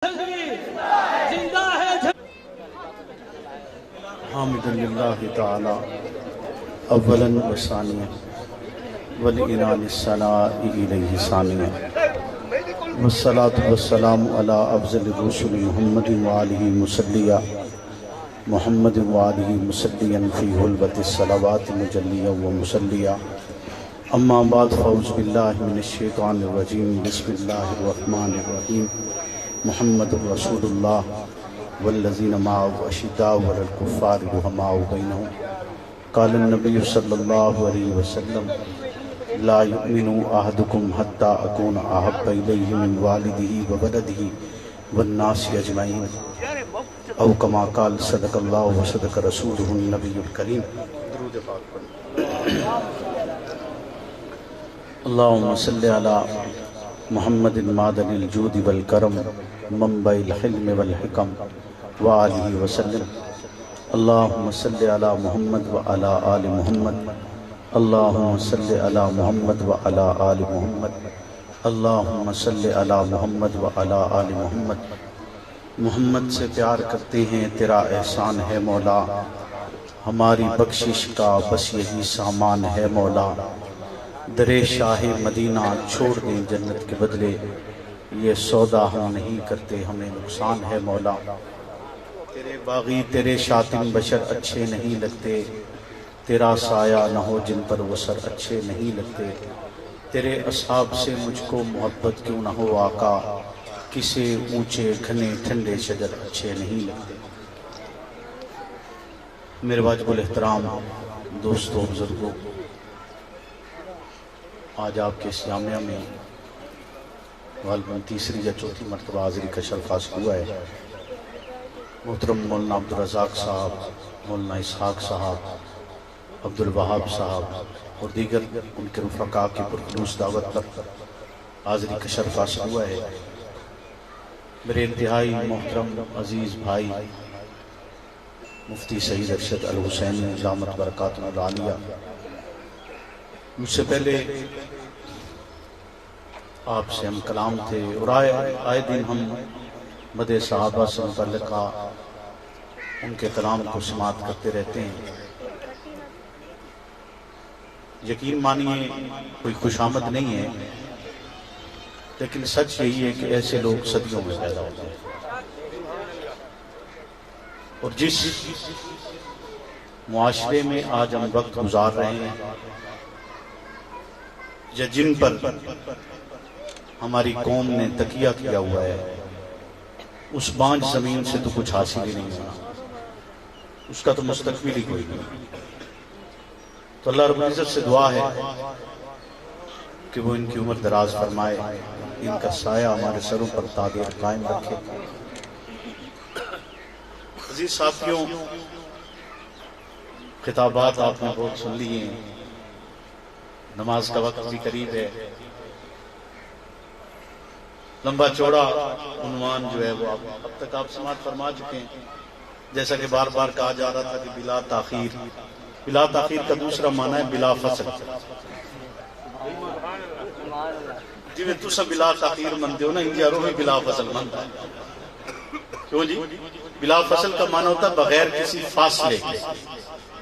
زندہ ہے حامدًا للہ تعالی اولا و ثانیہ ولعنان الثناء الیہ ثانیہ والصلاة والسلام علی افضل الرسل محمد وآلہ مسلیہ محمد وآلہ مسلیہ فی حلوۃ الصلوات مجلیہ و مسلیہ اما بعد فاعوذ باللہ من الشیطان الرجیم بسم اللہ الرحمن الرحیم محمد رسول اللہ والذین معه اشداء علی الکفار رحماء بینہم قال النبی صلی اللہ علیہ وسلم لا یؤمن احدکم حتی اکون احب الیہ من والدہ وولدہ والناس اجمعین او کما قال صدق اللہ وصدق رسولہ النبی الکریم درود پاک پڑھیں اللہم صلی علی محمد معدن الجود والکرم منبع الحلم والحکم وآلہ وسلم اللہم صلی علی محمد وعلی آل محمد اللہم صلی علی محمد وعلی آل محمد اللہم صلی علی محمد وعلی آل محمد محمد سے پیار کرتے ہیں تیرا احسان ہے مولا ہماری بخشش کا بس یہی سامان ہے مولا درِ شاہ مدینہ چھوڑ دیں جنت کے بدلے یہ سودا ہم نہیں کرتے ہمیں نقصان ہے مولا تیرے باغی تیرے شاطن بشر اچھے نہیں لگتے تیرا سایہ نہ ہو جن پر وسر اچھے نہیں لگتے تیرے اصحاب سے مجھ کو محبت کیوں نہ ہو آقا کسے اونچے گھنے ٹھنڈے شجر اچھے نہیں لگتے میرے واجب الاحترام دوستوں بزرگوں آج آپ کے اس جامعہ میں غالباً تیسری یا چوتھی مرتبہ حاضری کا شرف حاصل ہوا ہے محترم مولانا عبدالرزاق صاحب مولانا اسحاق صاحب عبدالوہاب صاحب اور دیگر ان کے رفقاء کی پرخلوص دعوت پر حاضری کا شرف حاصل ہوا ہے میرے انتہائی محترم عزیز بھائی مفتی سعید ارشد الحسینی دامت برکاتہ العالیہ مجھ سے پہلے آپ سے ہم کلام تھے اور آئے دن ہم مدح صحابہ سے متعلقہ ان کے کلام کو سماعت کرتے رہتے ہیں یقین مانیے کوئی خوشامد نہیں ہے لیکن سچ یہی ہے کہ ایسے لوگ صدیوں میں پیدا ہوتے ہیں اور جس معاشرے میں آج ہم وقت گزار رہے ہیں یا جن پر ہماری قوم نے تکیہ کیا ہوا ہے اس بانج زمین سے تو کچھ حاصل ہی نہیں ہونا اس کا تو مستقبل ہی کوئی نہیں تو اللہ رب العزت سے دعا ہے کہ وہ ان کی عمر دراز فرمائے ان کا سایہ ہمارے سروں پر تابع قائم رکھے عزیز ساتھیوں خطابات آپ نے بہت سن لیے ہیں نماز کا وقت بھی قریب ہے لمبا چوڑا عنوان جو ہے وہ اب تک آپ سماعت فرما چکے ہیں جیسا کہ بار بار کہا جا رہا تھا کہ بلا تاخیر کا دوسرا معنی ہے بلا فصل جی میں تسا بلا تاخیر مندے ہو نا انجا روح بلا فصل مندہ کیوں جی بلا فصل کا معنی ہوتا ہے بغیر کسی فاصلے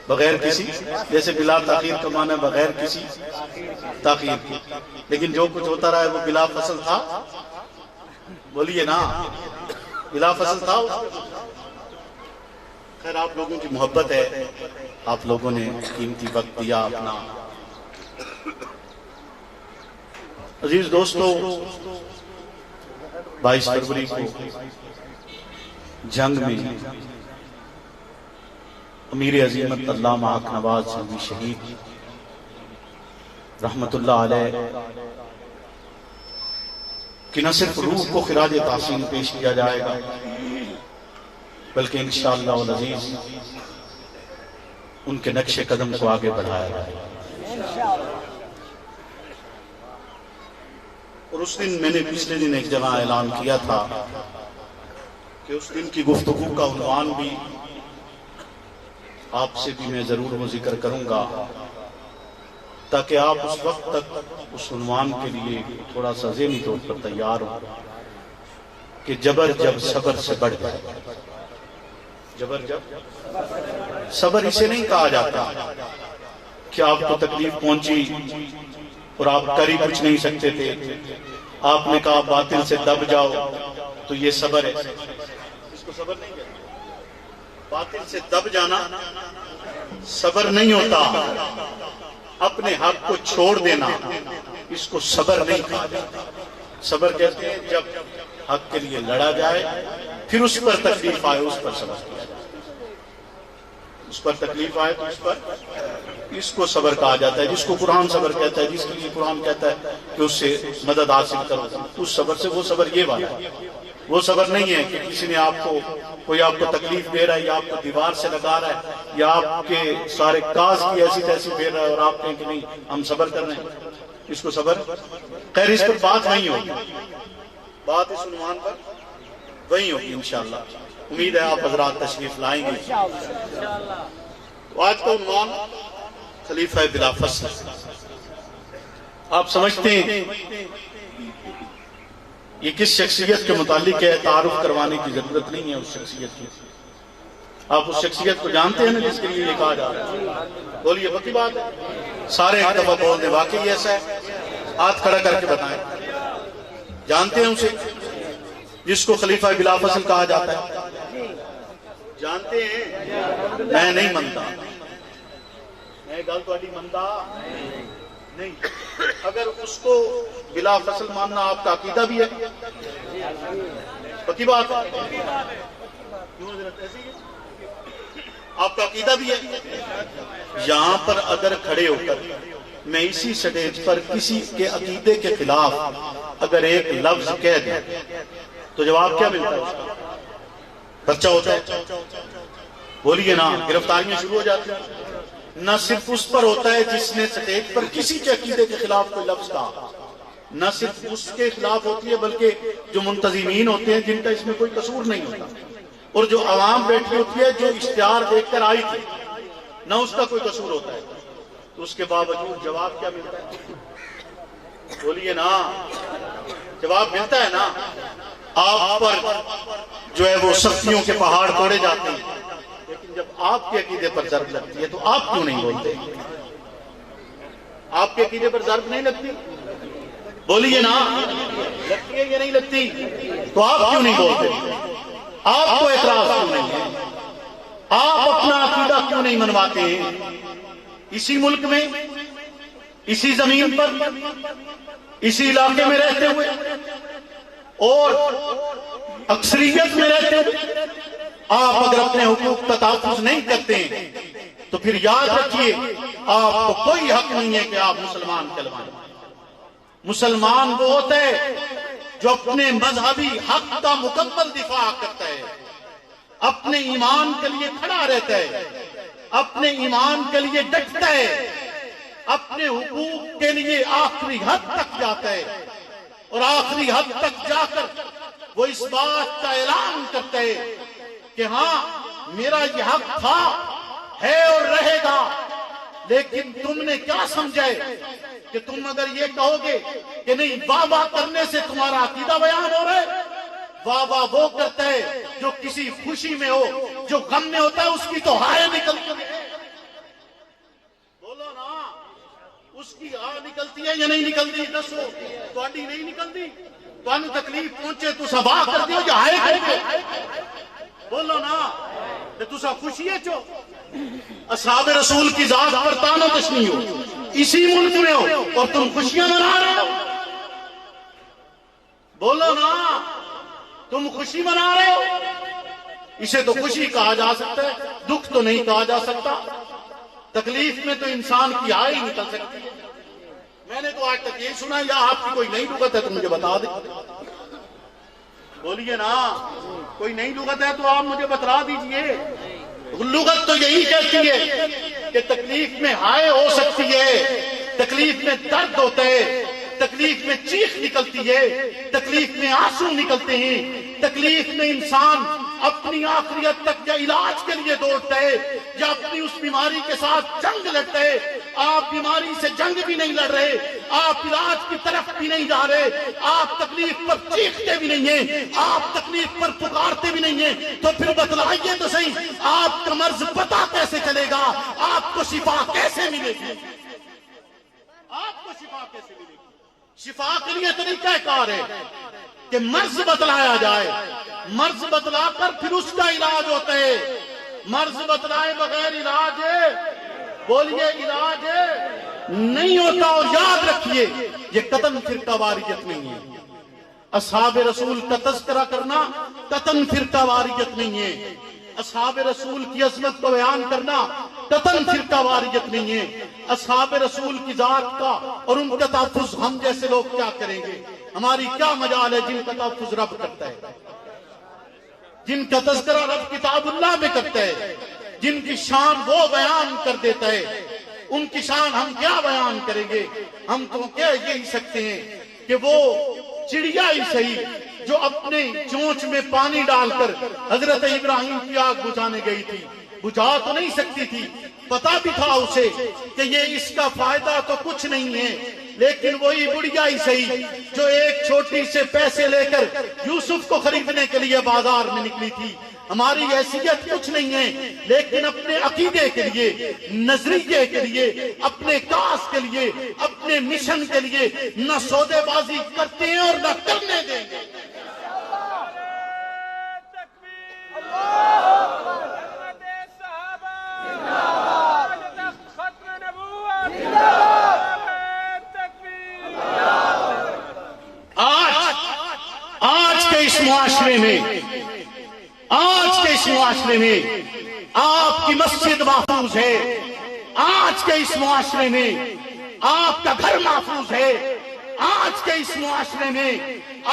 بغیر کسی جیسے بلا تاخیر کا معنی ہے بغیر کسی تاخیر کی لیکن جو کچھ ہوتا رہا ہے وہ بلا فصل تھا بولیے نا بلا فصل تھا خیر آپ لوگوں کی محبت ہے آپ لوگوں نے قیمتی وقت دیا اپنا عزیز دوستو 22 فروری کو جنگ میں امیر عظیمت علامہ حق نواز سلمی شہید رحمت اللہ علیہ کہ نہ صرف روح کو خراج تحسین پیش کیا جائے گا بلکہ انشاءاللہ العزیز ان کے نقش قدم کو آگے بڑھایا جائے گا اور اس دن میں نے پچھلے دن ایک جگہ اعلان کیا تھا کہ اس دن کی گفتگو کا عنوان بھی آپ سے بھی میں ضرور وہ ذکر کروں گا تاکہ آپ اس وقت تک اس عنوان کے لیے تھوڑا سا ذہنی طور پر تیار ہو کہ جبر جب صبر سے بڑھ جائے. جبر جب صبر اسے نہیں کہا جاتا کہ آپ کو تکلیف پہنچی اور آپ کر ہی کچھ نہیں سکتے تھے, آپ نے کہا باطل سے دب جاؤ تو یہ صبر ہے. اس کو صبر نہیں کہتے. باطل سے دب جانا صبر نہیں ہوتا. اپنے حق کو چھوڑ دینا اس کو صبر نہیں کہا جاتا. صبر کہتے ہیں جب حق کے لیے لڑا جائے پھر اس پر تکلیف آئے اس پر صبر کیا جائے. اس پر تکلیف آئے تو اس پر, اس کو صبر کہا جاتا ہے. جس کو قرآن صبر کہتا ہے, جس کے لیے قرآن کہتا ہے کہ اس سے مدد حاصل کرو, اس صبر سے وہ صبر یہ والا ہے. وہ صبر نہیں ہے کہ کسی نے آپ کو, کوئی آپ کو تکلیف دے رہا ہے یا آپ کو دیوار سے لگا رہا ہے یا آپ کے سارے کاز کی ایسی تیسی پھیر رہا ہے اور آپ کہیں کہ نہیں ہم صبر کر رہے ہیں. اس کو صبر, خیر اس پر بات نہیں ہوگی, بات اس عنوان پر وہی ہوگی انشاءاللہ. امید ہے آپ حضرات تشریف لائیں گے. تو آج کا عنوان خلیفہ بلا فصل. آپ سمجھتے ہیں یہ کس شخصیت کے متعلق ہے؟ تعارف کروانے کی ضرورت نہیں ہے اس شخصیت کی. آپ اس شخصیت کو جانتے ہیں نا جس کے لیے یہ کہا جا رہا ہے؟ بولیے, پکی بات ہے. سارے ایک دفعہ بول دیں واقعی ایسا ہے. ہاتھ کھڑا کر کے بتائیں. جانتے ہیں اسے جس کو خلیفہ بلا فصل کہا جاتا ہے؟ جانتے ہیں؟ میں نہیں منتا, میں گل تو منتا نہیں. اگر اس کو بلا فصل ماننا آپ کا عقیدہ بھی ہے, پکی بات ہے, آپ کا عقیدہ بھی ہے. یہاں پر اگر کھڑے ہو کر میں اسی سٹیج پر کسی کے عقیدے کے خلاف اگر ایک لفظ کہہ دیں تو جواب کیا ملتا ہے؟ اس کا پرچہ ہوتا ہے. بولیے نا, گرفتاریاں شروع ہو جاتی ہیں. نہ صرف اس پر ہوتا ہے جس نے سٹیج پر کسی کے عقیدے کے خلاف کوئی لفظ کہا, نہ صرف اس کے خلاف ہوتی ہے بلکہ جو منتظمین ہوتے ہیں جن کا اس میں کوئی قصور نہیں ہوتا, اور جو عوام بیٹھی ہوتی ہے جو اشتہار دیکھ کر آئی تھی, نہ اس کا کوئی قصور ہوتا ہے. تو اس کے باوجود جواب کیا ملتا ہے؟ بولیے نا, جواب ملتا ہے نا. آپ پر جو ہے وہ سختیوں کے پہاڑ توڑے جاتے ہیں, لیکن جب آپ کے عقیدے پر ضرب لگتی ہے تو آپ کیوں نہیں بولتے؟ آپ کے عقیدے پر ضرب نہیں لگتی؟ بولیے نا, لگتی ہے یا نہیں لگتی؟ تو آپ کیوں نہیں بولتے؟ آپ کو اعتراض کیوں نہیں ہے؟ آپ اپنا عقیدہ کیوں نہیں منواتے ہیں؟ اسی ملک میں, اسی زمین پر, اسی علاقے میں رہتے ہوئے اور اکثریت میں رہتے ہوئے آپ اگر اپنے حقوق کا تحفظ نہیں کرتے ہیں تو پھر یاد رکھیے آپ کو کوئی حق نہیں ہے کہ آپ مسلمان کہلوائیں. مسلمان وہ ہوتا ہے جو اپنے مذہبی حق کا مکمل دفاع کرتا ہے, اپنے ایمان کے لیے کھڑا رہتا ہے, اپنے ایمان کے لیے ڈٹتا ہے, اپنے حقوق کے لیے آخری حد تک جاتا ہے, اور آخری حد تک جا کر وہ اس بات کا اعلان کرتا ہے کہ ہاں میرا یہ حق تھا, ہے اور رہے گا. لیکن تم نے کیا سمجھا ہے کہ تم اگر یہ کہو گے کہ نہیں واہ واہ کرنے سے تمہارا عقیدہ بیان ہو رہا ہے؟ واہ واہ وہ کرتا ہے جو کسی خوشی میں ہو, جو غم میں ہوتا ہے اس کی تو ہائے نکلتی ہے. بولو نا, اس کی ہائے نکلتی ہے یا نہیں نکلتی؟ دسو, تھوڑی نہیں نکلتی؟ تمہیں تکلیف پہنچے تو سبا کر دیو یا ہائے کر دیو؟ بولو نا, تسا خوشی ہے چو اصحاب رسول کی ذات پر تانو تشنی ہو, اسی ملک میں ہو اور تم خوشیاں منا رہے ہو. بولو نا, تم خوشی منا رہے ہو. اسے تو خوشی کہا جا سکتا ہے, دکھ تو نہیں کہا جا سکتا. تکلیف میں تو انسان کی آہ ہی نکل سکتی ہے. میں نے تو آج تک یہ سنا, یا آپ کی کوئی نئی لغت ہے تو مجھے بتا دیں. بولیے نا, کوئی نئی لغت ہے تو آپ مجھے بتلا دیجئے. لغت تو یہی کہتی ہے کہ تکلیف میں ہائے ہو سکتی ہے, تکلیف میں درد ہوتا ہے, تکلیف میں چیخ نکلتی ہے, تکلیف میں آنسو نکلتے ہیں, تکلیف میں انسان اپنی آخریت تک یا علاج کے لیے دوڑتا ہے یا اپنی اس بیماری کے ساتھ جنگ لڑتا ہے, آپ بیماری سے جنگ بھی نہیں لڑ رہے، آپ علاج کی طرف بھی نہیں جا رہے، آپ تکلیف پر چیختے بھی نہیں ہیں، آپ تکلیف پر پکارتے بھی نہیں ہیں، تو پھر بتلائیے تو صحیح آپ کا مرض پتہ کیسے چلے گا؟ آپ کو شفا کیسے ملے گی؟ آپ کو شفا کیسے ملے گی؟ شفا کے لیے طریقہ کار ہے کہ مرض بتلایا جائے، مرض بتلا کر پھر اس کا علاج ہوتا ہے۔ مرض بتلائے بغیر علاج ہے، بولیے علاج ہے نہیں ہوتا۔ اور یاد رکھیے یہ قطعاً فرقہ واریت نہیں ہے، اصحاب رسول کا تذکرہ کرنا قطعاً فرقہ واریت نہیں ہے، اصحاب رسول کی عظمت کو بیان کرنا قطعاً فرقہ واریت نہیں ہے۔ اصحاب رسول کی ذات کا اور ان کا تحفظ ہم جیسے لوگ کیا کریں گے؟ ہماری کیا مجال ہے جن کا تحفظ رب کرتا ہے، جن کا تذکرہ رب کتاب اللہ میں کرتا ہے، جن کی شان وہ بیان کر دیتا ہے، ان کی شان ہم کیا بیان کریں گے؟ ہم تو کہہ یہی سکتے ہیں کہ وہ چڑیا ہی صحیح جو اپنے چونچ میں پانی ڈال کر حضرت ابراہیم کی آگ بجھانے گئی تھی، بجھا تو نہیں سکتی تھی، پتا بھی تھا اسے کہ یہ اس کا فائدہ تو کچھ نہیں ہے، لیکن وہی بڑھیا ہی صحیح جو ایک چھوٹی سے پیسے لے کر یوسف کو خریدنے کے لیے بازار میں نکلی تھی۔ ہماری حیثیت کچھ نہیں ہے، لیکن اپنے عقیدے کے لیے، نظریے کے لیے، اپنے کاس کے لیے، اپنے مشن کے لیے نہ سودے بازی کرتے ہیں اور نہ کرنے دیں گے۔ آج کے اس معاشرے میں آپ کی مسجد محفوظ ہے، آج کے اس معاشرے میں آپ کا گھر محفوظ ہے، آج کے اس معاشرے میں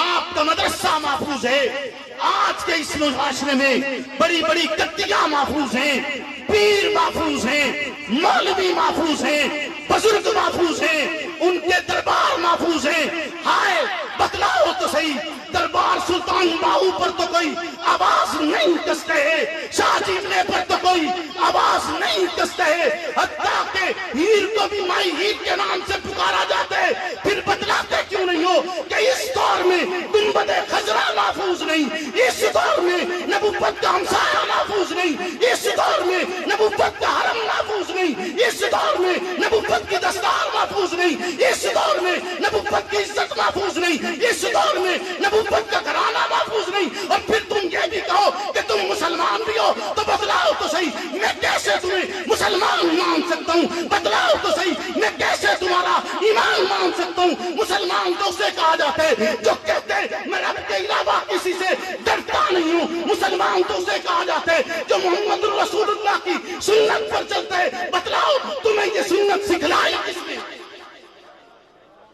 آپ کا مدرسہ محفوظ ہے، آج کے اس معاشرے میں بڑی بڑی کتیاں محفوظ ہیں، پیر محفوظ ہیں، مولوی محفوظ ہیں، بزرگ محفوظ ہیں، ان کے دربار محفوظ ہیں۔ ہائے بتلاؤ تو صحیح دربار سلطان باہو پر تو کوئی آواز نہیں کستے ہے، شاہ جیونے پر تو کوئی آواز نہیں کستے ہے، حتیٰ کہ ہیر کو بھی مائی ہیر کے نام سے پکارا جاتا ہے۔ پھر بتلاتے کیوں نہیں ہو کہ اس دور میں گنبد خضرا محفوظ نہیں، اس دور میں نبوت کا ہمسایہ محفوظ نہیں، اس دور میں نبوت کا حرم محفوظ نہیں، اس دور میں نبوت کی دستار محفوظ نہیں، اس دور میں نبوت کی عزت محفوظ نہیں، اس دور میں نبوت کا گھرانہ محفوظ نہیں، اور پھر تم یہ بھی کہو کہ تم مسلمان بھی ہو، تو بتلاؤ تو صحیح میں کیسے تمہیں مسلمان مان سکتا ہوں؟ بتلاؤ تو صحیح میں کیسے تمہارا ایمان مان سکتا ہوں؟ مسلمان تو اسے کہا جاتا ہے جو کہتے ہیں میں رب کے علاوہ کسی سے ڈرتا نہیں ہوں، مسلمان تو اسے کہا جاتا ہے جو محمد رسول اللہ کی سنت پر چلتا ہے۔ بتلاؤ تمہیں یہ سنت سکھلائی کس نے؟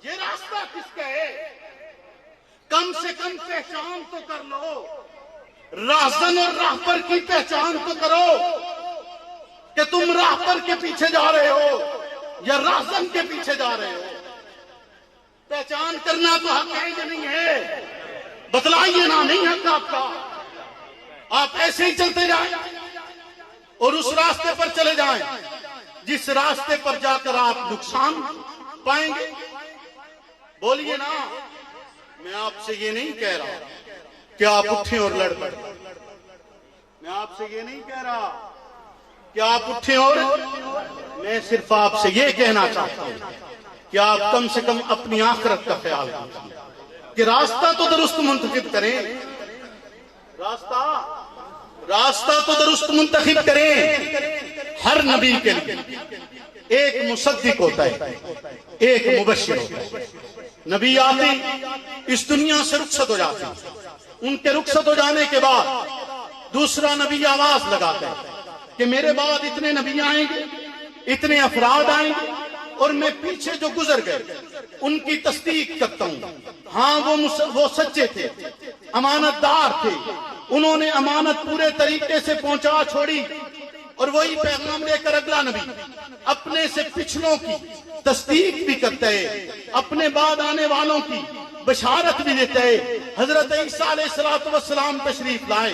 یہ راستہ کس کا ہے؟ کم سے کم پہچان تو کر لو، راہزن اور راہبر کی پہچان تو کرو کہ تم راہبر کے پیچھے جا رہے ہو یا راہزن کے پیچھے جا رہے ہو۔ پہچان کرنا تو حق ہے یا نہیں ہے؟ بتلائیے نا، نہیں حق آپ کا۔ آپ ایسے ہی چلتے جائیں اور اس راستے پر چلے جائیں جس راستے پر جا کر آپ نقصان پائیں گے۔ بولیے نا، میں آپ سے یہ نہیں کہہ رہا کہ آپ اٹھیں اور لڑ پڑیں، میں آپ سے یہ نہیں کہہ رہا کہ آپ اٹھیں اور میں صرف آپ سے یہ کہنا چاہتا ہوں کہ آپ کم سے کم اپنی آخرت کا خیال رکھیں، کہ راستہ تو درست منتخب کریں، راستہ تو درست منتخب کریں۔ ہر نبی کے لیے ایک مصدق ہوتا ہے، ایک مبشر ہوتا ہے۔ نبی آتے اس دنیا سے رخصت ہو جاتے ہیں، ان کے رخصت ہو جانے کے بعد دوسرا نبی آواز لگاتا ہے کہ میرے بعد اتنے نبی آئیں گے، اتنے افراد آئیں گے، اور میں پیچھے جو گزر گئے ان کی تصدیق کرتا ہوں۔ ہاں وہ سچے تھے، امانت دار تھے، انہوں نے امانت پورے طریقے سے پہنچا چھوڑی، اور وہی پیغام لے کر اگلا نبی اپنے سے پچھلوں کی تصدیق بھی کرتا ہے، اپنے بعد آنے والوں کی بشارت بھی دیتا ہے۔ حضرت عیسیٰ علیہ السلام تشریف لائے،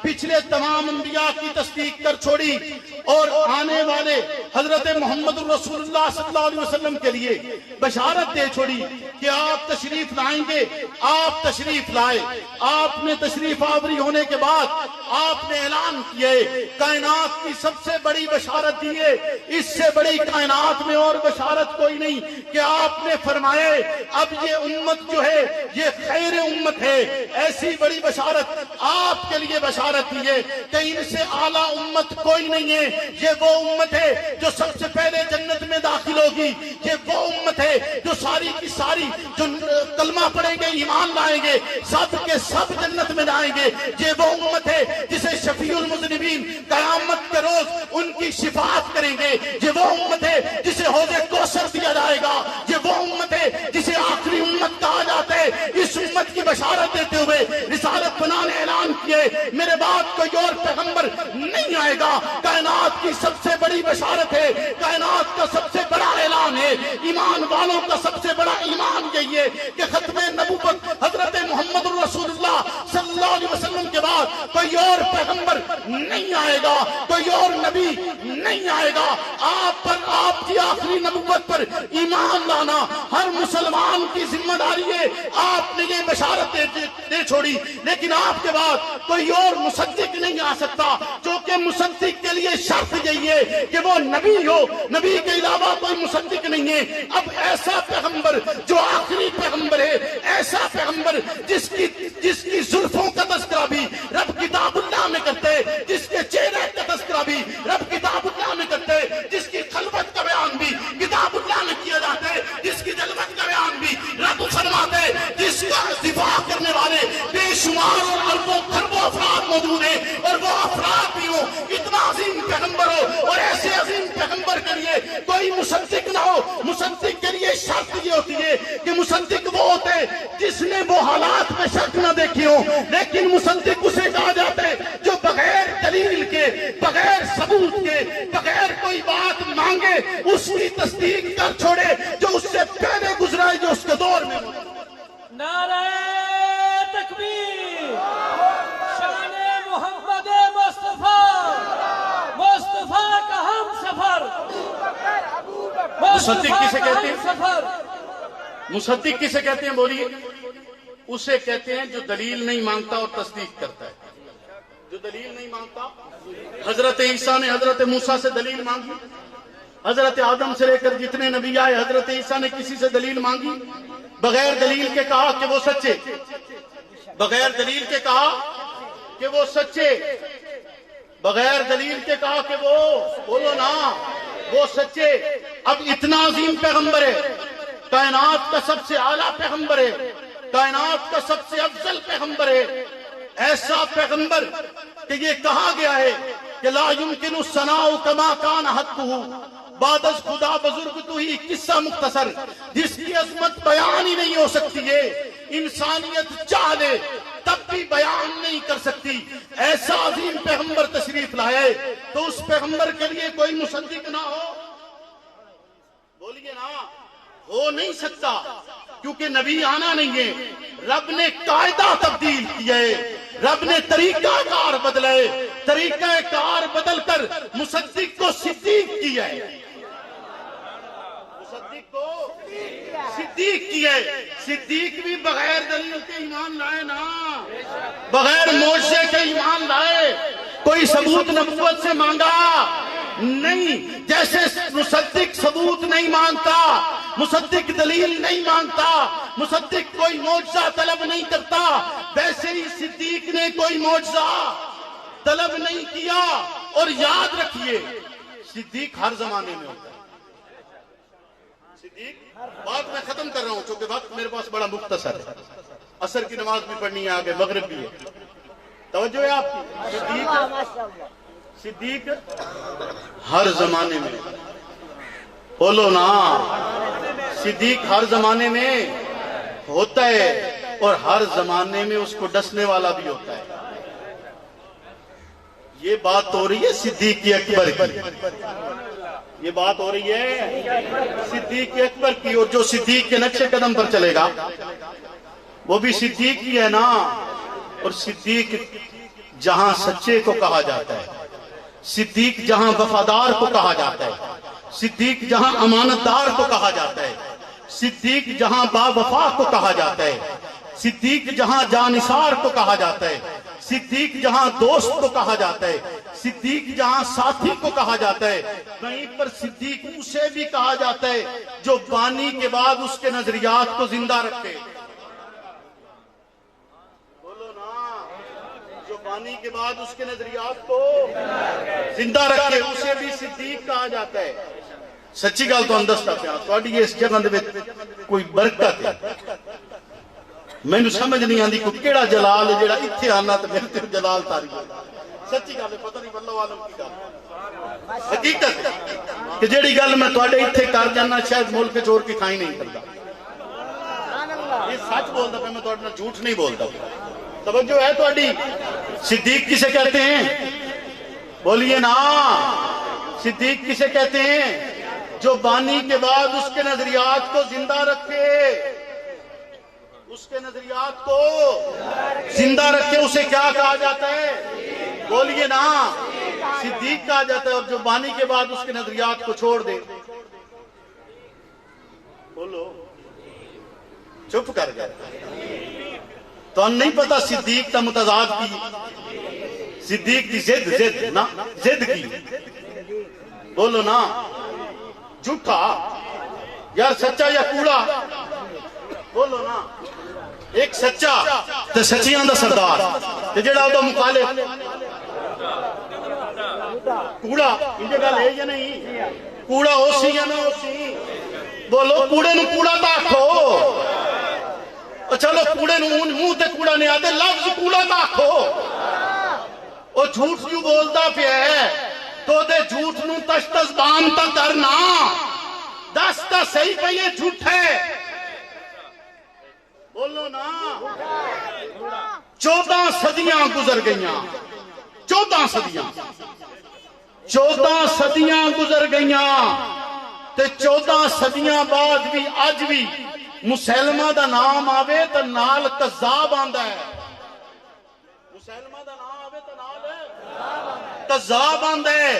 پچھلے تمام انبیاء کی تصدیق کر چھوڑی، اور آنے والے حضرت محمد رسول اللہ صلی اللہ علیہ وسلم کے لیے بشارت دے چھوڑی کہ آپ تشریف لائیں گے. آپ تشریف لائے. آپ نے تشریف آوری ہونے کے بعد آپ نے اعلان کیے کائنات کی سب سے بڑی بشارت دی ہے. اس سے بڑی کائنات میں اور بشارت کوئی نہیں کہ آپ نے فرمائے اب یہ امت جو ہے یہ خیر امت ہے. ایسی بڑی بشارت آپ کے لیے بشارت دی ہے کہ ان سے اعلیٰ امت کوئی نہیں ہے. یہ وہ امت ہے جو سب سے پہلے جنت میں داخل ہوگی. یہ وہ امت ہے جو ساری کی ساری جو کلمہ پڑھیں گے ایمان لائیں گے سب کے سب جنت میں جائیں گے. یہ وہ امت ہے جسے شفیع المذنبین قیامت کے روز ان کی شفاعت کریں گے. یہ وہ امت ہے جسے حوض کوثر دیا جائے گا. یہ وہ امت ہے جسے آخری امت کہا جاتا ہے. اس امت کی بشارت دیتے ہوئے رسالت بنا نے اعلان کیے میرے بعد کوئی اور پیغمبر نہیں آئے گا. کائنات کی سب سے بڑی بشارت ہے. کائنات کا سب سے بڑا اعلان ہے. ایمان والوں کا سب سے بڑا ایمان یہی ہے کہ ختم نبوت حضرت محمد رسول اللہ صلی اللہ علیہ وسلم کے بعد کوئی اور پیغمبر نہیں آئے گا. کوئی اور نبی نہیں آئے گا. آپ پر آپ کی آخری نبوت پر ایمان لانا ہر مسلمان کی ذمہ داری ہے. آپ نے یہ بشارت دے چھوڑی لیکن آپ کے بعد کوئی اور مصدق نہیں آ سکتا. جو کہ مصدق کے لیے شرط یہی ہے کہ وہ نبی ہو. نبی کے علاوہ کوئی مصدق نہیں ہے. اب ایسا پیغمبر جو آخری پیغمبر ہے, ایسا پیغمبر جس کی زلفوں کا تذکرہ بھی رب کتاب اللہ میں کرتے, جس کے چہرے کا تذکرہ بھی رب کتاب اللہ میں کرتے, جس کی خلوت کا بیان بھی کتاب اللہ میں کیا جاتا ہے, جس کی جلوت کا بیان بھی رب فرماتے, جس کا دفاع کرنے والے بے شمار اور اربوں خربوں افراد موجود ہیں اور وہ افراد بھی ہوں. اتنا عظیم پیغمبر ہو اور ایسے عظیم پیغمبر کے لیے کوئی مصدق نہ ہو. مصدق کے لیے شرط یہ ہوتی ہے کہ مصدق وہ ہوتے جس نے وہ حالات میں شک نہ دیکھی ہو. لیکن مصدق اسے کہا جاتا ہے جو بغیر دلیل کے, بغیر ثبوت کے, بغیر کوئی بات مانگے اس کی تصدیق کر چھوڑے جو اس سے پہلے گزرا ہے, جو اس کے دور میں. نعرہ تکبیر, شان محمد مصطفیٰ, مصطفیٰ کا ہم سفر. مصدق کسے کہتے ہیں؟ مصدق کسے کہتے ہیں بولیے؟ اسے کہتے ہیں جو دلیل نہیں مانگتا اور تصدیق کرتا ہے. جو دلیل نہیں مانگتا, حضرت عیسیٰ نے حضرت موسیٰ سے دلیل مانگی. حضرت آدم سے لے کر جتنے نبی آئے حضرت عیسیٰ نے کسی سے دلیل مانگی؟ بغیر دلیل کے کہا کہ وہ سچے. بغیر دلیل کے کہا کہ وہ سچے. بغیر دلیل کے کہا کہ وہ, بولو نا, وہ سچے. اب اتنا عظیم پیغمبر ہے, کائنات کا سب سے اعلیٰ پیغمبر ہے, کائنات کا سب سے افضل پیغمبر ہے. ایسا پیغمبر کہ یہ کہا گیا ہے کہ لا يمكن الثناء كما كان حقه بعد از خدا بزرگ تو ہی قصہ مختصر, جس کی عظمت بیان ہی نہیں ہو سکتی ہے. انسانیت چاہ لے تب بھی بیان نہیں کر سکتی. ایسا عظیم پیغمبر تشریف لائے تو اس پیغمبر کے لیے کوئی مصدق نہ ہو, بولیے نا, ہو نہیں سکتا. کیونکہ نبی آنا نہیں ہے, رب نے قاعدہ تبدیل کیا ہے, رب نے طریقہ کار بدلے. طریقہ کار بدل کر مصدق کو صدیق کیا ہے. مصدق کو صدیق کیا ہے. صدیق بھی بغیر دلیل کے ایمان لائے نا, بغیر معجزے کے ایمان لائے. کوئی ثبوت نبوت سے مانگا نہیں. جیسے مصدق ثبوت نہیں مانگتا, مصدق دلیل نہیں مانگتا, مصدق کوئی معجزہ طلب نہیں کرتا, ویسے ہی صدیق نے کوئی معجزہ طلب نہیں کیا. اور یاد رکھیے صدیق ہر زمانے میں ہوتا ہے. صدیق, بات میں ختم کر رہا ہوں چونکہ وقت میرے پاس بڑا مختصر ہے. عصر کی نماز بھی پڑھنی ہے, آگے مغرب بھی ہے. توجہ ہے آپ کی؟ صدیق ہر زمانے میں, بولو نا, صدیق ہر زمانے میں ہوتا ہے اور ہر زمانے میں اس کو ڈسنے والا بھی ہوتا ہے. یہ بات ہو رہی ہے صدیق اکبر کی, یہ بات ہو رہی ہے صدیق اکبر کی. اور جو صدیق کے نقش قدم پر چلے گا وہ بھی صدیق ہی ہے نا. اور صدیق جہاں سچے کو کہا جاتا ہے, صدیق جہاں وفادار کو کہا جاتا ہے، صدیق جہاں امانتدار کو کہا جاتا ہے، صدیق جہاں با وفا کو کہا جاتا ہے، صدیق جہاں جانثار کو کہا جاتا ہے، صدیق جہاں دوست کو کہا جاتا ہے، صدیق جہاں ساتھی کو کہا جاتا ہے، وہیں پر صدیق اسے بھی کہا جاتا ہے جو بانی کے بعد اس کے نظریات کو زندہ رکھے۔ بولو نا، جو بانی کے بعد اس کے نظریات کو زندہ رکھے اسے بھی صدیق کہا جاتا ہے۔ سچی گل تو اندستا پیا تھوڑی اس جگہ دے وچ کوئی برکت ہے، مینوں سمجھ نہیں آندی کوئی کیڑا جلال ہے جڑا ایتھے آنا تے میرے تے جلال تاری ہو۔ سچی گل ہے، پتہ نہیں واللہ عالم کی گل حقیقت ہے کہ جیڑی گل میں تواڈے ایتھے کر جانا شاید ملک چور کی کھائی نہیں کردا۔ یہ سچ بولدا پیا، میں تواڈے نال جھوٹ نہیں بولدا۔ توجہ ہے تواڈی؟ صدیق کسے کہتے ہیں؟ بولیے نا، صدیق کسے کہتے ہیں؟ جو بانی کے بعد اس کے نظریات کو زندہ رکھے، اس کے نظریات کو زندہ رکھے، اسے کیا کہا جاتا ہے؟ بولیے نا، صدیق کہا جاتا ہے۔ اور جو بانی کے بعد اس کے نظریات کو چھوڑ دے، بولو، چپ کر گئے تو ہم نہیں پتا صدیق کا متضاد کی، صدیق کی زد نا، زد کی، بولو نا، جھوٹا یار سچا یا کوڑا، بولو نا، ایک سچا تے سچیاں دا سردار تے جڑا او دا مخالف کوڑا، یہ گل ہے یا نہیں؟ کوڑا ہو سی یا نہ ہو سی؟ بولو، کوڑے نو کوڑا تا آکھو، چلو کوڑے نو منہ تے کوڑا نہیں آتے، لفظ کوڑا تا آکھو۔ او جھوٹ کیوں بولدا پیا ہے تو دے جھوٹ نو تش تزبان تا کرنا، دس تا صحیح پہ یہ جھوٹ ہے، بولو نا۔ 14 صدیاں گزر گئیاں، 14 صدیاں، 14 صدیاں گزر گئیاں تے 14 صدیاں بعد بھی اج بھی مسلمہ دا نام آوے تو نال کذاب آندا ہے، مسلمہ دا نام آوے تو نال کذاب آندا ہے،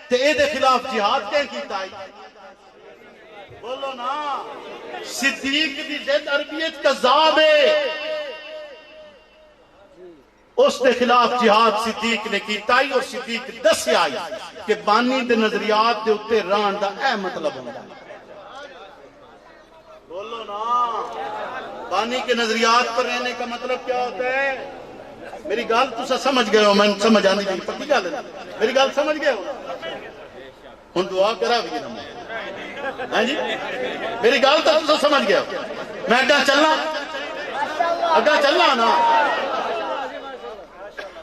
تے اے دے خلاف جہاد کہیں کیتا ہے؟ بولو نا، صدیق دی زد عربیت کذاب ہے، اس دے خلاف جہاد صدیق نے کیتا ہے، اور صدیق دسیا آئی کہ بانی دے نظریات دے اتے ران دا اے مطلب ہوتا ہے۔ بولو نا، بانی کے نظریات پر رہنے کا مطلب کیا ہوتا ہے؟ میری گال تو سمجھ گئے ہو، میں سمجھ آنی نہیں پکی گال ہے، میری گال سمجھ گئے ہو؟ ہن دعا کرا بھی نہ ہاں جی، میری گال تو سمجھ گیا، میں اگا چلنا نا،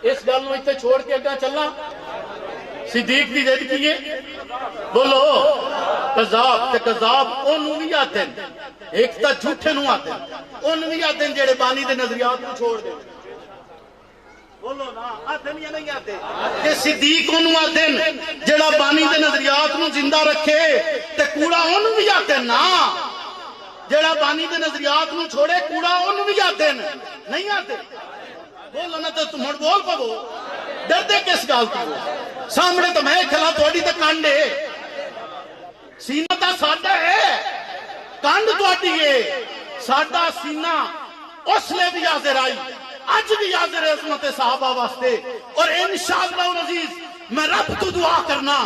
اس گل نو اتنے چھوڑ کے اگا چلنا۔ صدیق دی زد کی ہے، بولو، کذاب تے کذاب اونوں بھی آتے ہیں، ایک تا جھوٹے نو آتے ہیں، اونوں بھی آتے ہیں جڑے بانی دے نظریات کو چھوڑ دے، بولو نا، آتے ہیں یا نہیں آتے؟ کہ صدیق انہوں آتے ہیں جڑا بانی دے نظریات نو زندہ رکھے، تے کوڑا انہوں بھی آتے ہیں نا، جڑا بانی دے نظریات نو چھوڑے کوڑا انہوں بھی آتے ہیں، نہیں آتے؟ بولو نا، تو تم بول پاو، ڈر دے کس گال کو؟ سامنے تو میں کھلا تھوڑی تے کانڈے، سینہ تا ساڈا ہے، کانڈ تھوڑی ہے، ساڈا سینہ اس لئے بھی حاضر آئی، آج بھی حاضر عظمت صحابہ واسطے، اور انشاءاللہ العزیز میں رب تو دعا کرنا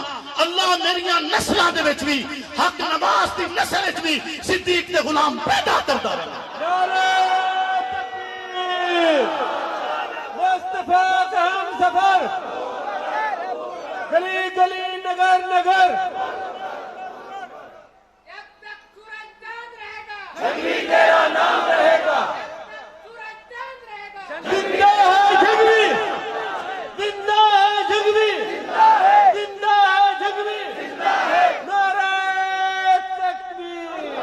اللہ میریاں نسلہ دے وچ بھی حق نواز دی نسل وچ بھی صدیق دے غلام پیدا کرتا رہا۔ مصطفیٰ کا ہم سفر، گلی گلی نگر نگر، جب تک سورج چاند رہے گا، جنگی تیرا نام رہے گا، سورج چاند رہے گا، زندہ ہے جنگی، زندہ ہے جنگی، زندہ ہے جنگی، نعرہ تکبیر۔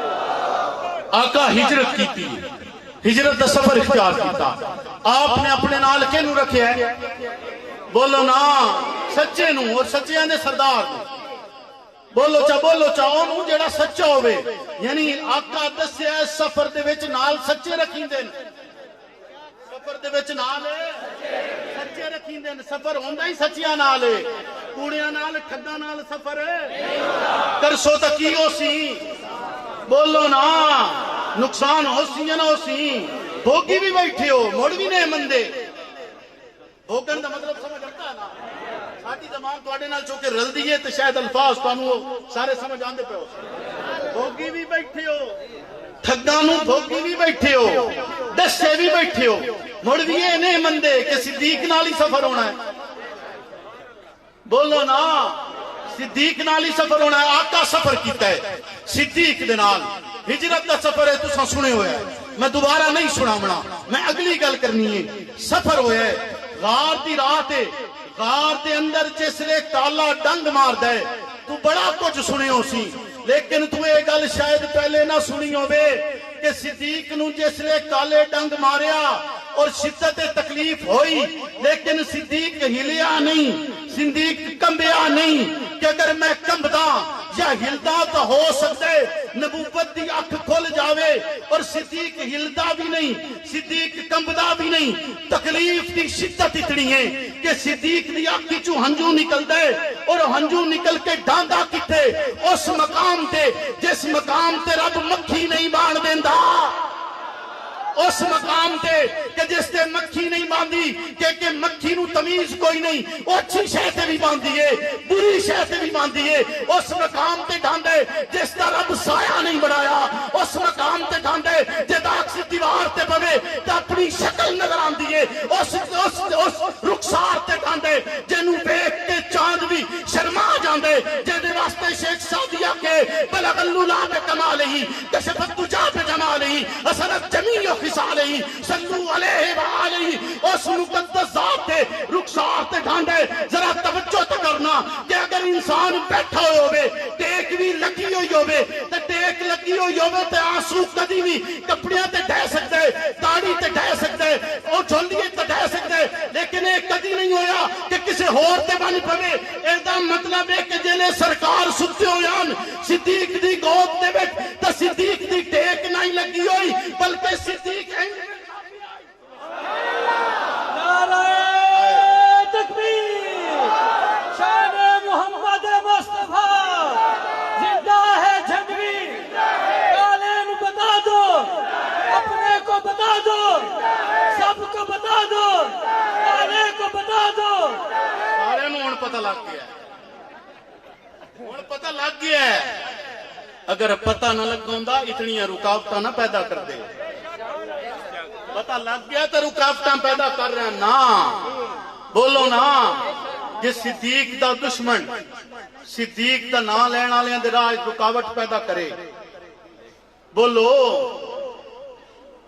آقا ہجرت کی تھی، ہجرت دا سفر اختیار کیتا، آپ نے اپنے نال کے نو رکھے ہے؟ بولو نا، سچے نو، اور سچیاں دے سردار نو، بولو چا انہوں جڑا سچا ہوئے، یعنی آقا دسے ہے سفر دے وچ نال سچے رکھیں دیں، سفر دے وچ نال سچے رکھیں دیں، سفر ہوندہ ہی سچیاں نال ہے، کوڑیاں نال ٹھگاں نال سفر کرسو تا کی ہو سی بولو نا نقصان ہو سی یا نہ ہو سی بھوگی بھی بیٹھے ہو مڑ بھی نہیں مندے بھوگن دا مطلب سمجھ آتا ہے نا ساڈی زبان تواڈے نال چونکہ رل دی ہے تے شاید الفاظ تانوں سارے سمجھ آندے پے ہو بھوگی بھی بیٹھے ہو ٹھگاں نوں بھوگی بھی بیٹھے ہو دسے بھی بیٹھے ہو مڑ بھی یہ نہیں مندے کہ صدیق نال ہی سفر ہونا ہے بولو نا صدیق نال ہی سفر ہونا ہے آقا سفر کیتا ہے صدیق دے نال ہجرت دا سفر ہے تساں سنے ہوئے ہے میں دوبارہ نہیں سناونا میں اگلی گل کرنی ہے سفر ہویا ہے غار دی رات ہے غار دے اندر جسلے کالا ڈنگ مار دے تو بڑا کچھ سنے ہو سی لیکن تو یہ گل شاید پہلے نہ سنی ہوئے کہ صدیق نو جسلے کالے ڈنگ ماریا اور شدت تکلیف ہوئی لیکن صدیق ہلیا نہیں صدیق کمبیا نہیں کہ اگر میں کمبدا یا ہلدا تو ہو سکتے نبوت دی اکھ کھل جاوے اور صدیق ہلدا بھی نہیں صدیق کمبدا بھی نہیں تکلیف دی شدت اتنی ہے کہ صدیق دی اکھ چوں ہنجو نکل دے اور ہنجو نکل کے ڈاندا کتے اس مقام تے جس مقام تے رب مکھی نہیں بان دیندا اس مقام تے کہ جس تے مکھی نہیں باندھی کہ مکھی نو تمیز کوئی نہیں وہ اچھی شے تے بھی باندھی ہے بری شے تے بھی باندھی ہے اس مقام تے ڈھاندے جس دا رب سایہ نہیں بنایا اس مقام تے ڈھاندے جدا اکس دیوار تے پوے تے اپنی شکل نظر آندی ہے اس رخسار تے ڈھاندے جنوں دیکھ کے چاند بھی شرما جاندے جدے واسطے شیخ سعدیہ کے بلغ اللولا بکمالہ کشف الدجا بجمالہ اثرت جمیع خصالہ صلو علیہ وآلہ اس مقدس ذات تے رخسار تے ڈھانڈے ذرا توجہ تے کرنا کہ اگر انسان بیٹھا ہوئے ہوئے ٹیک بھی لگی ہوئی ہوئے تے ٹیک لگی ہوئی ہوئے تے آنسو کدی بھی کپڑیاں تے ڈھے سکتے داڑھی تے ڈھے سکتے اور جھولیے تے ڈھے سکتے لیکن ایک کدی نہیں ہویا کہ کسی ہور تے بن پوے ایدا مطلب ہے کہ جلے سرکار ستے ہویان صدیق دی گود دے وچ تے صدیق دی ٹیک نہیں لگی ہوئی بلکہ صدیق نعرہ تکبیر شان محمد مصطفیٰ زندہ ہے جھنگوی کالے نو بتا دو اپنے کو بتا دو سب کو بتا دو کالے کو بتا دو سارے نو ہن پتہ لگ گیا ہن پتہ لگ گیا ہے اگر پتہ نہ لگوندا اتنی رکاوٹاں نہ پیدا کر دے پتہ لگ گیا تو رکاوٹاں پیدا کر رہے ہیں نا بولو نا کہ صدیق دا دشمن صدیق دا نا لین والےاں دے راہ رکاوٹ پیدا کرے بولو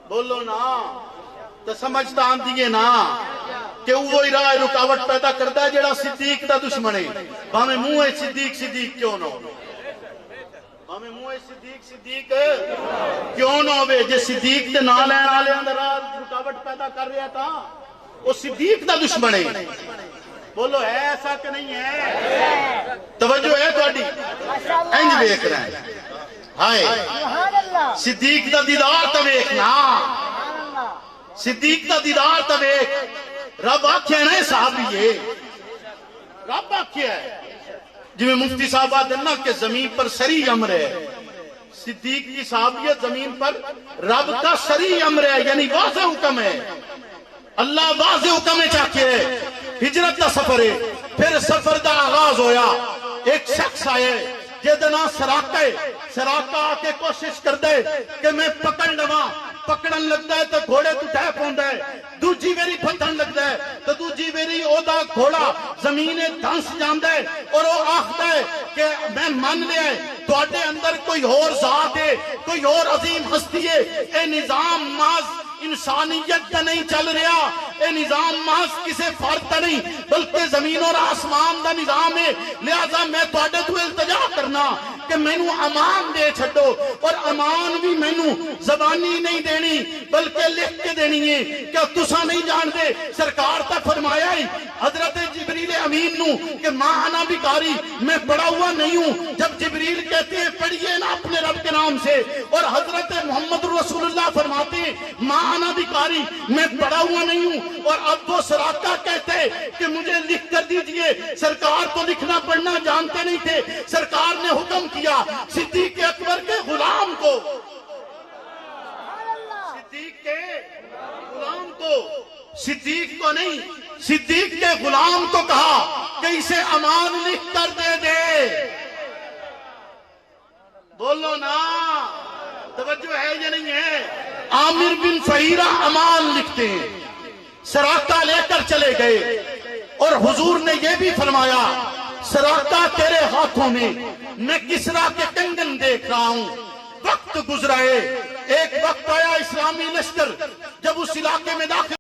بولو نا تو سمجھتا آندی ہے نا کہ وہی راہ رکاوٹ پیدا کرتا ہے جڑا صدیق دا دشمن ہے بھاویں منہ ہے صدیق صدیق کیوں نہ ہو ہمیں موئے صدیق کیوں نہ ہوئے جے صدیق تے نہ لین والے اندر رکاوٹ پیدا کر رہا تھا وہ صدیق دا دشمن ہے بولو ہے ایسا کہ نہیں ہے توجہ ہے تہاڈی انج دیکھ رہے ہیں ہائے صدیق دا دیدار تے ویکھنا صدیق دا دیدار تے ویکھ رب آکھیا نا صحابی رب آکھیا ہے جو مفتی صاحب آدھے نا کہ زمین پر سری امر ہے صدیق کی صحابیت زمین پر رب کا سری امر ہے یعنی واضح حکم ہے اللہ واضح حکم ہے چاہتے ہے ہجرت کا سفر ہے پھر سفر دا آغاز ہویا ایک شخص آئے جدنا سراکہ ہے سراکہ آکے کوشش کر دے کہ میں پکڑ لواں پکڑن لگتا ہے تو گھوڑے تو ٹیپ ہوندہ ہے دوجی ویری پھٹن لگتا ہے تو دوجی ویری او دا گھوڑا زمین دھنس جاندہ ہے اور وہ آختا ہے کہ میں مان لیا ہے تو اڈے اندر کوئی اور ذات ہے کوئی اور عظیم ہستی ہے اے نظام ماز انسانیت کا نہیں چل رہا اے نظام محض کسے فرد کا نہیں بلکہ زمین اور آسمان کا نظام ہے لہذا میں تواڈے تو التجا کرنا کہ مینو امان دے چھڈو، اور امان بھی مینو زبانی نہیں دینی بلکہ لکھ کے دینی ہے۔ کیا تسا نہیں جانتے سرکار تک فرمایا ہی حضرت جبریل امین نو کہ ماں انا بکاری، میں پڑھا ہوا نہیں ہوں۔ جب جبریل کہتے ہیں پڑھیے نا اپنے رب کے نام سے، اور حضرت محمد رسول اللہ فرماتے ہیں ماں انا بکاری، میں پڑھا ہوا نہیں ہوں، اور اب وہ سراقہ کہتے ہیں کہ مجھے لکھ کر دیجئے۔ سرکار تو لکھنا پڑھنا جانتے نہیں تھے، سرکار نے حکم کیا صدیق اکبر کے غلام کو، صدیق کے غلام کو، صدیق کو نہیں، صدیق کے غلام کو کہا کہ اسے امان لکھ کر دے دے۔ بولو نا، توجہ ہے یا نہیں ہے؟ عامر بن فہیرہ امان لکھتے ہیں، سراقہ لے کر چلے گئے، اور حضور نے یہ بھی فرمایا سراقہ تیرے ہاتھوں میں کسرا کے کنگن دیکھ رہا ہوں۔ وقت گزرا ہے، ایک وقت آیا اسلامی لشکر جب اس علاقے میں داخل